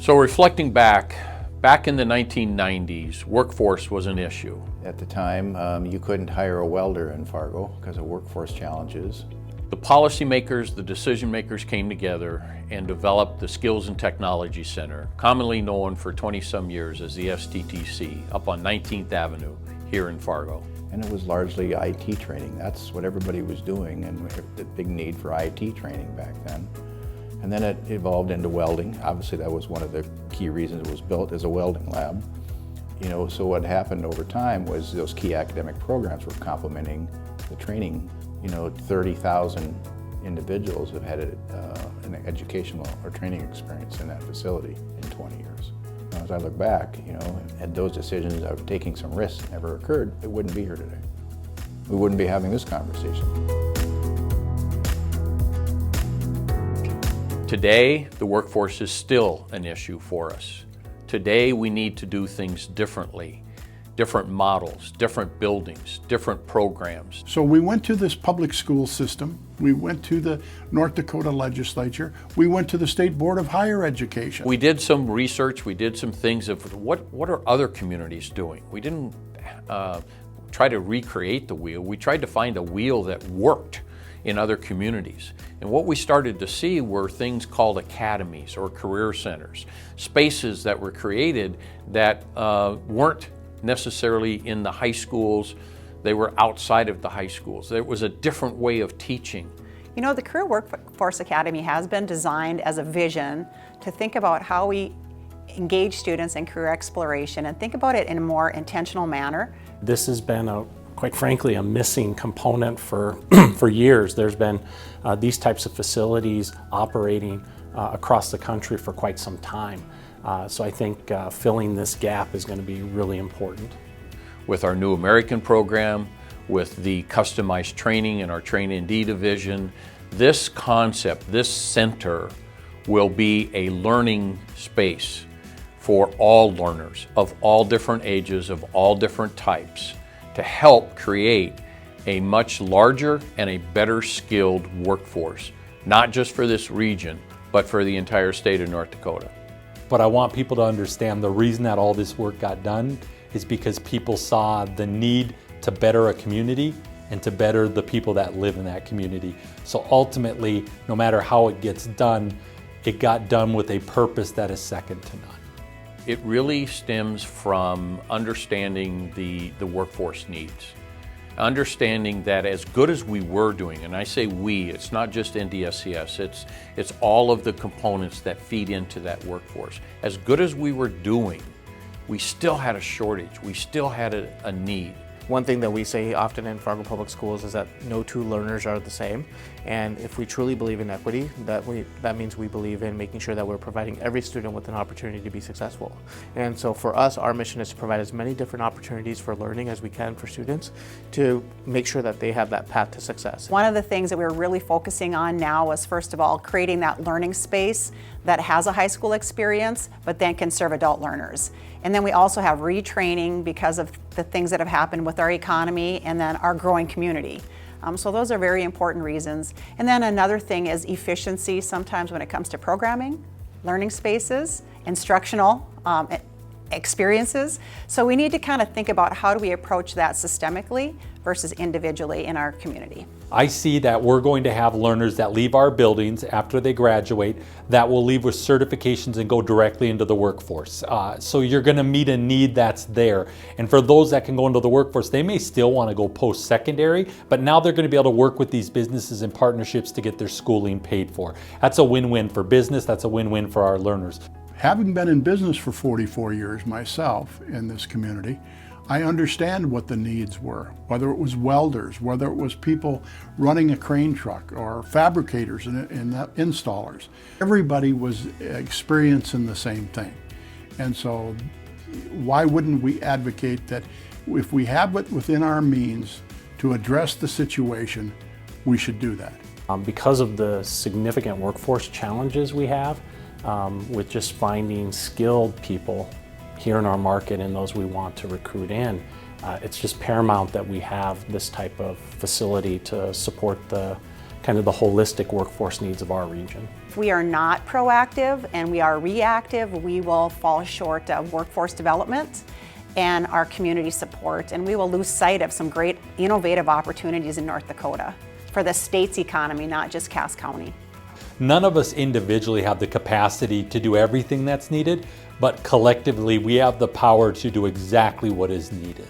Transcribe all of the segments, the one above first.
So reflecting back in the 1990s, workforce was an issue. At the time, you couldn't hire a welder in Fargo because of workforce challenges. The policymakers, the decision makers came together and developed the Skills and Technology Center, commonly known for 20-some years as the STTC, up on 19th Avenue here in Fargo. And it was largely IT training. That's what everybody was doing, and we had the big need for IT training back then. And then it evolved into welding. Obviously, that was one of the key reasons it was built as a welding lab. So what happened over time was those key academic programs were complementing the training. 30,000 individuals have had an educational or training experience in that facility in 20 years. As I look back, had those decisions of taking some risks never occurred, it wouldn't be here today. We wouldn't be having this conversation. Today, the workforce is still an issue for us. Today, we need to do things differently. Different models, different buildings, different programs. So we went to this public school system, we went to the North Dakota legislature, we went to the State Board of Higher Education. We did some research, we did some things of what are other communities doing. We didn't try to recreate the wheel, we tried to find a wheel that worked in other communities. And what we started to see were things called academies or career centers, spaces that were created that weren't necessarily in the high schools, they were outside of the high schools. There was a different way of teaching. The Career Workforce Academy has been designed as a vision to think about how we engage students in career exploration and think about it in a more intentional manner. This has been quite frankly, a missing component for years. There's been these types of facilities operating across the country for quite some time. So I think filling this gap is going to be really important. With our New American program, with the customized training in our Train ND division, this concept, this center will be a learning space for all learners of all different ages, of all different types, to help create a much larger and a better skilled workforce, not just for this region, but for the entire state of North Dakota. But I want people to understand the reason that all this work got done is because people saw the need to better a community and to better the people that live in that community. So ultimately, no matter how it gets done, it got done with a purpose that is second to none. It really stems from understanding the workforce needs. Understanding that as good as we were doing, and I say we, it's not just NDSCS, it's all of the components that feed into that workforce. As good as we were doing, we still had a shortage, we still had a need. One thing that we say often in Fargo Public Schools is that no two learners are the same. And if we truly believe in equity, that means we believe in making sure that we're providing every student with an opportunity to be successful. And so for us, our mission is to provide as many different opportunities for learning as we can for students to make sure that they have that path to success. One of the things that we're really focusing on now is, first of all, creating that learning space that has a high school experience, but then can serve adult learners. And then we also have retraining because of the things that have happened with our economy and then our growing community. So those are very important reasons. And then another thing is efficiency sometimes when it comes to programming, learning spaces, instructional experiences. So we need to kind of think about how do we approach that systemically versus individually in our community. I see that we're going to have learners that leave our buildings after they graduate that will leave with certifications and go directly into the workforce. So you're going to meet a need that's there. And for those that can go into the workforce, they may still want to go post-secondary, but now they're going to be able to work with these businesses and partnerships to get their schooling paid for. That's a win-win for business. That's a win-win for our learners. Having been in business for 44 years myself in this community, I understand what the needs were, whether it was welders, whether it was people running a crane truck or fabricators and installers. Everybody was experiencing the same thing. And so why wouldn't we advocate that if we have it within our means to address the situation, we should do that? Because of the significant workforce challenges we have with just finding skilled people here in our market and those we want to recruit in, it's just paramount that we have this type of facility to support the kind of the holistic workforce needs of our region. If we are not proactive and we are reactive, we will fall short of workforce development and our community support, and we will lose sight of some great innovative opportunities in North Dakota for the state's economy, not just Cass County. None of us individually have the capacity to do everything that's needed, but collectively we have the power to do exactly what is needed.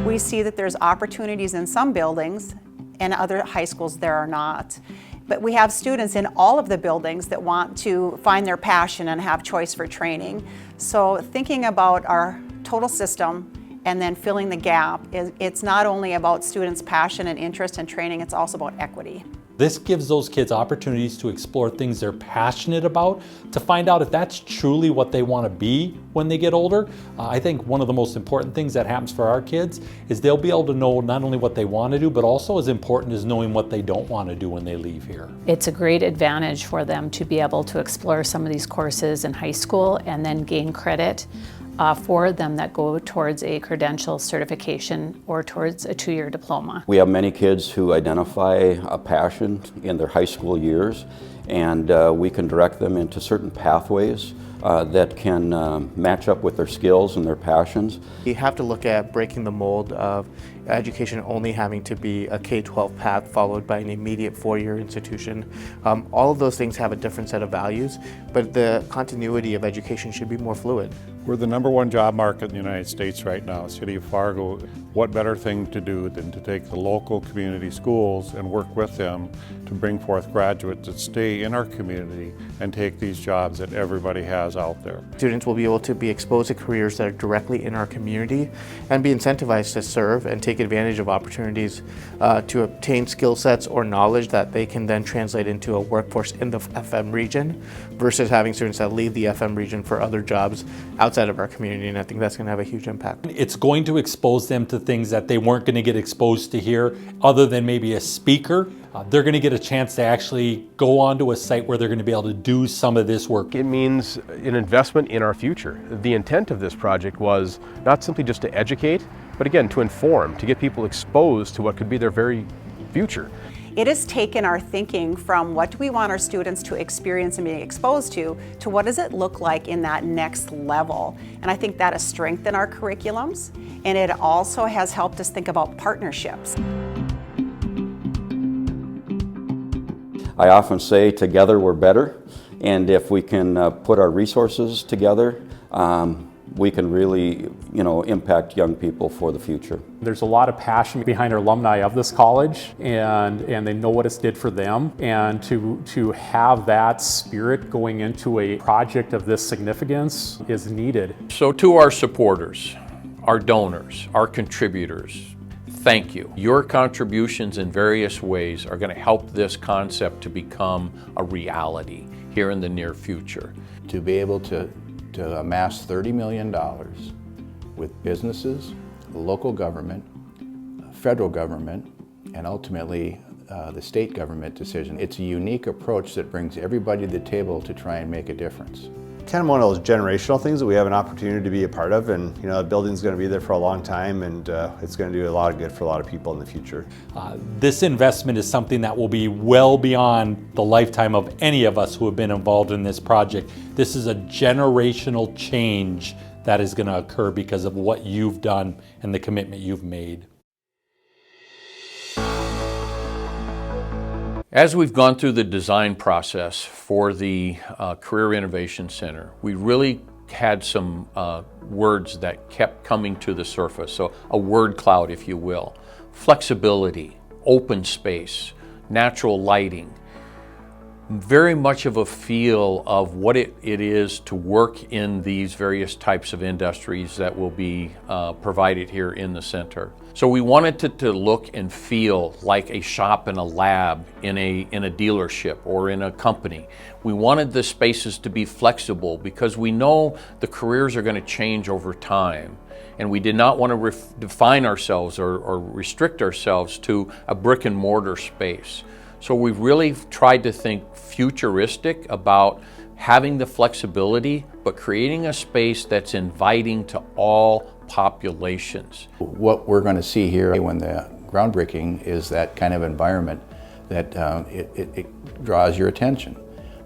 We see that there's opportunities in some buildings and other high schools there are not. But we have students in all of the buildings that want to find their passion and have choice for training. So thinking about our total system and then filling the gap, it's not only about students' passion and interest in training, it's also about equity. This gives those kids opportunities to explore things they're passionate about, to find out if that's truly what they want to be when they get older. I think one of the most important things that happens for our kids is they'll be able to know not only what they want to do, but also as important as knowing what they don't want to do when they leave here. It's a great advantage for them to be able to explore some of these courses in high school and then gain credit for them that go towards a credential certification or towards a 2-year diploma. We have many kids who identify a passion in their high school years, and we can direct them into certain pathways that can match up with their skills and their passions. You have to look at breaking the mold of education only having to be a K-12 path followed by an immediate 4-year institution. All of those things have a different set of values, but the continuity of education should be more fluid. We're the #1 job market in the United States right now, City of Fargo. What better thing to do than to take the local community schools and work with them to bring forth graduates that stay in our community and take these jobs that everybody has out there. Students will be able to be exposed to careers that are directly in our community and be incentivized to serve and take advantage of opportunities to obtain skill sets or knowledge that they can then translate into a workforce in the FM region versus having students that leave the FM region for other jobs outside of our community, and I think that's going to have a huge impact. It's going to expose them to things that they weren't going to get exposed to here other than maybe a speaker. They're going to get a chance to actually go onto a site where they're going to be able to do some of this work. It means an investment in our future. The intent of this project was not simply just to educate, but again, to inform, to get people exposed to what could be their very future. It has taken our thinking from what do we want our students to experience and be exposed to what does it look like in that next level. And I think that has strengthened our curriculums, and it also has helped us think about partnerships. I often say together we're better, and if we can put our resources together, we can really, impact young people for the future. There's a lot of passion behind our alumni of this college, and they know what it's did for them. And to have that spirit going into a project of this significance is needed. So to our supporters, our donors, our contributors, thank you. Your contributions in various ways are going to help this concept to become a reality here in the near future. To be able to amass $30 million with businesses, local government, federal government, and ultimately the state government decision. It's a unique approach that brings everybody to the table to try and make a difference. Kind of one of those generational things that we have an opportunity to be a part of, and the building's going to be there for a long time, and it's going to do a lot of good for a lot of people in the future. This investment is something that will be well beyond the lifetime of any of us who have been involved in this project. This is a generational change that is going to occur because of what you've done and the commitment you've made. As we've gone through the design process for the Career Innovation Center, we really had some words that kept coming to the surface, so a word cloud, if you will. Flexibility, open space, natural lighting, very much of a feel of what it is to work in these various types of industries that will be provided here in the center. So we wanted it to look and feel like a shop and a lab in a dealership or in a company. We wanted the spaces to be flexible because we know the careers are going to change over time. And we did not want to define ourselves or restrict ourselves to a brick and mortar space. So we've really tried to think futuristic about having the flexibility, but creating a space that's inviting to all populations. What we're going to see here when the groundbreaking is that kind of environment that it draws your attention.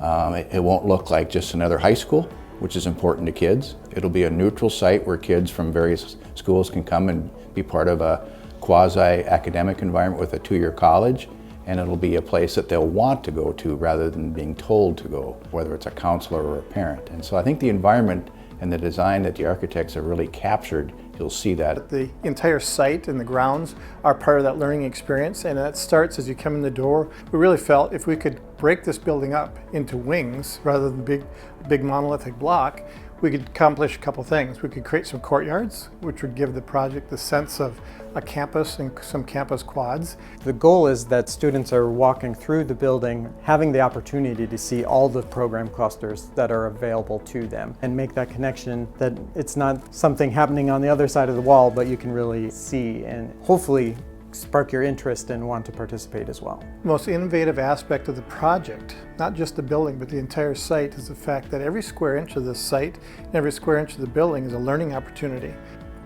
It won't look like just another high school, which is important to kids. It'll be a neutral site where kids from various schools can come and be part of a quasi-academic environment with a two-year college, and it'll be a place that they'll want to go to rather than being told to go, whether it's a counselor or a parent. And so I think the environment and the design that the architects have really captured, you'll see that. The entire site and the grounds are part of that learning experience, and that starts as you come in the door. We really felt if we could break this building up into wings rather than big monolithic block, we could accomplish a couple things. We could create some courtyards, which would give the project the sense of a campus and some campus quads. The goal is that students are walking through the building, having the opportunity to see all the program clusters that are available to them and make that connection that it's not something happening on the other side of the wall, but you can really see and hopefully spark your interest and want to participate as well. The most innovative aspect of the project, not just the building, but the entire site, is the fact that every square inch of the site and every square inch of the building is a learning opportunity.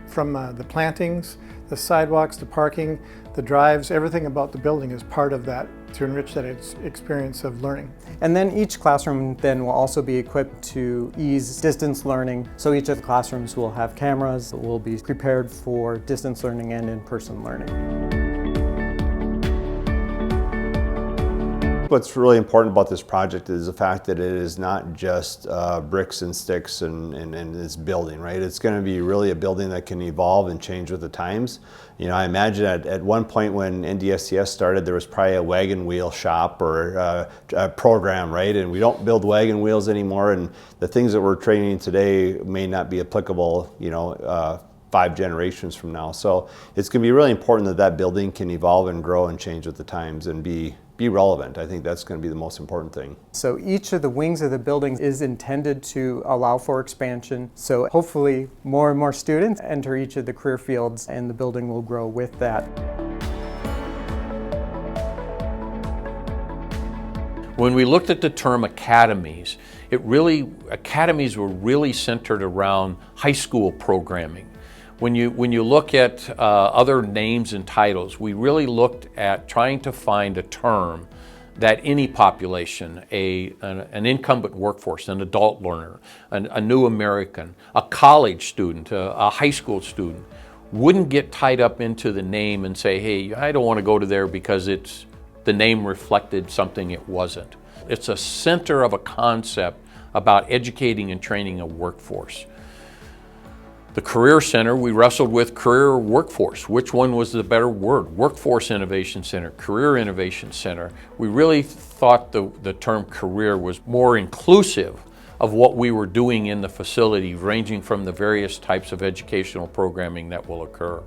From the plantings, the sidewalks, the parking, the drives, everything about the building is part of that to enrich that experience of learning. And then each classroom then will also be equipped to ease distance learning. So each of the classrooms will have cameras that will be prepared for distance learning and in-person learning. What's really important about this project is the fact that it is not just bricks and sticks and this building, right? It's going to be really a building that can evolve and change with the times. You know, I imagine at one point when NDSCS started, there was probably a wagon wheel shop or a program, right? And we don't build wagon wheels anymore, and the things that we're training today may not be applicable, you know, 5 generations from now. So it's going to be really important that that building can evolve and grow and change with the times and be relevant. I think that's going to be the most important thing. So each of the wings of the building is intended to allow for expansion. So hopefully more and more students enter each of the career fields and the building will grow with that. When we looked at the term academies, academies were really centered around high school programming. When you look at other names and titles, we really looked at trying to find a term that any population, an incumbent workforce, an adult learner, a new American, a college student, a high school student, wouldn't get tied up into the name and say, hey, I don't want to go to there because the name reflected something it wasn't. It's a center of a concept about educating and training a workforce. The Career Center, we wrestled with career or workforce. Which one was the better word? Workforce Innovation Center, Career Innovation Center. We really thought the term career was more inclusive of what we were doing in the facility, ranging from the various types of educational programming that will occur.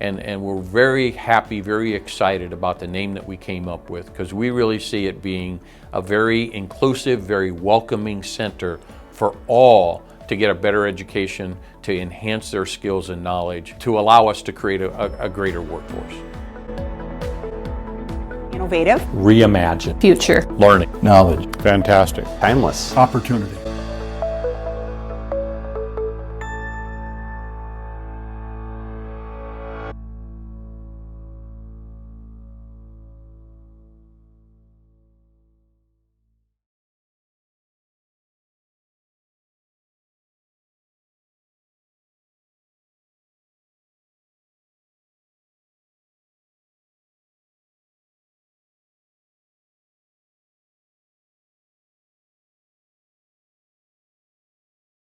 And we're very happy, very excited about the name that we came up with, because we really see it being a very inclusive, very welcoming center for all to get a better education, to enhance their skills and knowledge, to allow us to create a greater workforce. Innovative. Reimagine. Future. Learning. Knowledge. Fantastic. Timeless. Opportunity.